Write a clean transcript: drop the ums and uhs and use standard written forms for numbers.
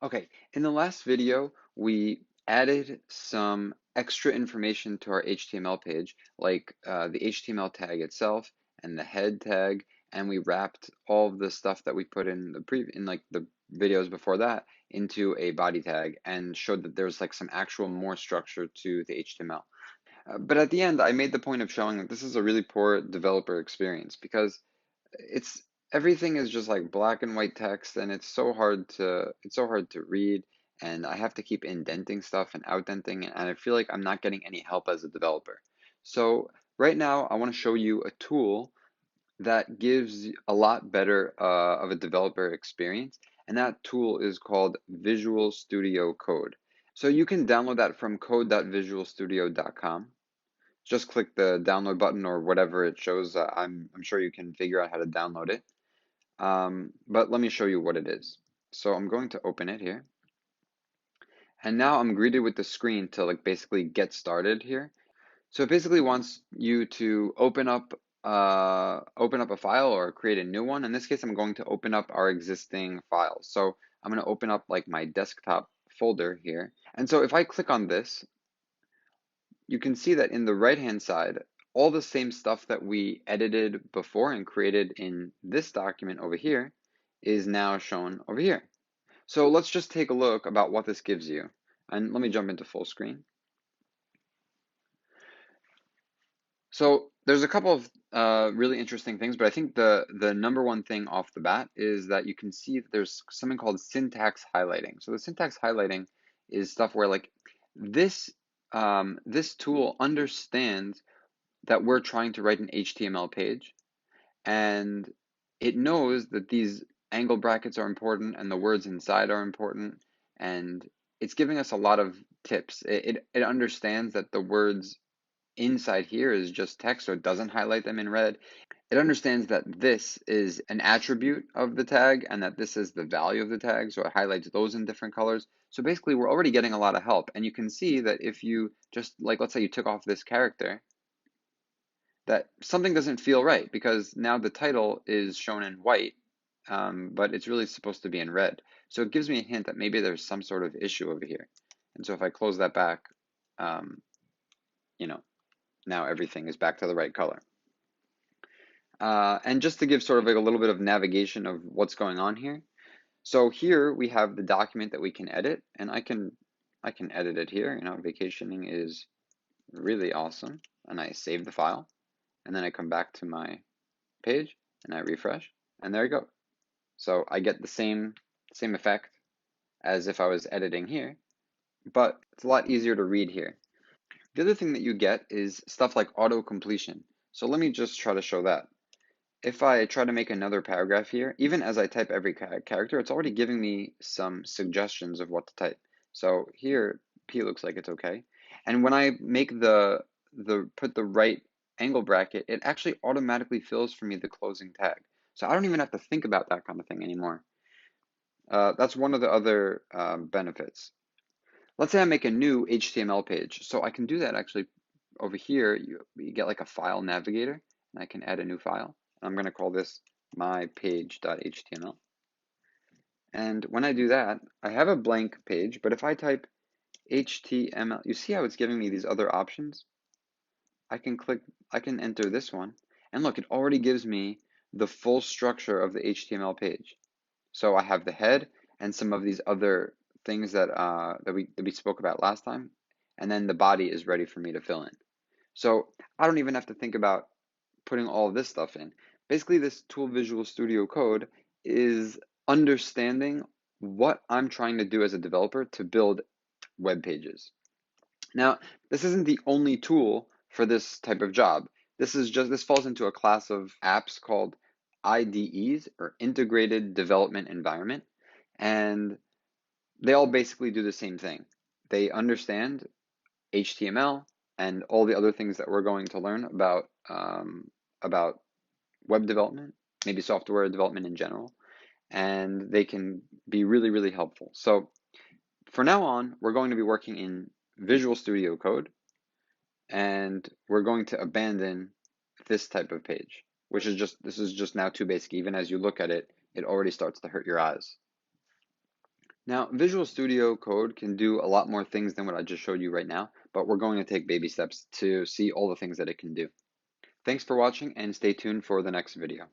Okay, in the last video, we added some extra information to our HTML page, like the HTML tag itself and the head tag, and we wrapped all of the stuff that we put in the videos before that into a body tag and showed that there's like some actual more structure to the HTML. But at the end, I made the point of showing that this is a really poor developer experience because it's everything is just like black and white text and it's so hard to read, and I have to keep indenting stuff and outdenting, and I feel like I'm not getting any help as a developer. So right now I want to show you a tool that gives a lot better of a developer experience, and that tool is called Visual Studio Code. So you can download that from code.visualstudio.com. Just click the download button or whatever it shows. I'm sure you can figure out how to download it. But let me show you what it is. So I'm going to open it here. And now I'm greeted with the screen to like basically get started here. So it basically wants you to open up a file or create a new one. In this case, I'm going to open up our existing files. So I'm going to open up like my desktop folder here. And so if I click on this, you can see that in the right-hand side, all the same stuff that we edited before and created in this document over here is now shown over here. So let's just take a look about what this gives you. And let me jump into full screen. So there's a couple of really interesting things, but I think the number one thing off the bat is that you can see that there's something called syntax highlighting. So the syntax highlighting is stuff where like this this tool understands that we're trying to write an HTML page, and it knows that these angle brackets are important and the words inside are important, and it's giving us a lot of tips. It understands that the words inside here is just text, so it doesn't highlight them in red. It understands that this is an attribute of the tag and that this is the value of the tag, so it highlights those in different colors. So basically, we're already getting a lot of help, and you can see that if you just, like, let's say you took off this character, that something doesn't feel right because now the title is shown in white, but it's really supposed to be in red. So it gives me a hint that maybe there's some sort of issue over here. And so if I close that back, um, you know, now everything is back to the right color. And just to give sort of like a little bit of navigation of what's going on here. So here we have the document that we can edit, and I can edit it here. Vacationing is really awesome, and I save the file, and then I come back to my page and I refresh, and there you go. So I get the same effect as if I was editing here, but it's a lot easier to read here. The other thing that you get is stuff like auto completion. So let me just try to show that. If I try to make another paragraph here, even as I type every character, it's already giving me some suggestions of what to type. So here, P looks like it's okay. And when I make put the right angle bracket, it actually automatically fills for me the closing tag. So I don't even have to think about that kind of thing anymore. That's one of the other benefits. Let's say I make a new HTML page. So I can do that actually over here. You get like a file navigator, and I can add a new file. I'm going to call this mypage.html. And when I do that, I have a blank page, but if I type HTML, you see how it's giving me these other options? I can enter this one, and look, it already gives me the full structure of the HTML page. So I have the head and some of these other things that we spoke about last time, and then the body is ready for me to fill in. So I don't even have to think about putting all of this stuff in. Basically, this tool Visual Studio Code is understanding what I'm trying to do as a developer to build web pages. Now, this isn't the only tool for this type of job. This falls into a class of apps called IDEs, or Integrated Development Environment, and they all basically do the same thing. They understand HTML and all the other things that we're going to learn about web development, maybe software development in general, and they can be really, really helpful. So for now on, we're going to be working in Visual Studio Code, and we're going to abandon this type of page, this is just now too basic. Even as you look at it, it already starts to hurt your eyes. Now, Visual Studio Code can do a lot more things than what I just showed you right now, but we're going to take baby steps to see all the things that it can do. Thanks for watching and stay tuned for the next video.